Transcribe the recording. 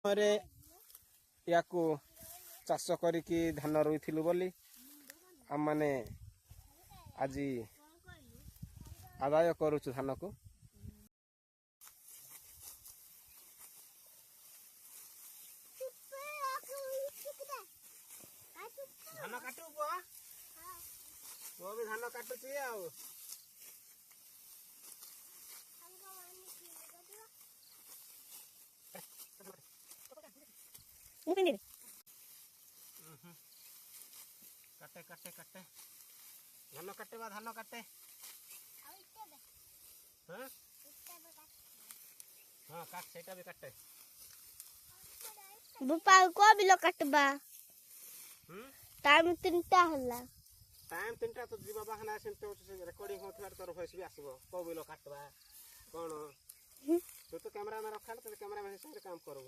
रे या चाष करिकी धान रुइथिलु बोली हम माने आज आदाय करूछु धान को। धान काटू वो भी धान काटुची आउ काटे काटे काटे धान काटे बा धान काटे हाँ काट सेटा भी काटे बुपा को बिलो काटबा टाइम 3टा हल्ला टाइम 3टा तो जीवा बाहना सेंते रिकॉर्डिंग होथार तोर वॉइस भी आसीबो को बिलो काटबा कोन तू तो कैमरा में रखा तो कैमरा में संगे काम करो।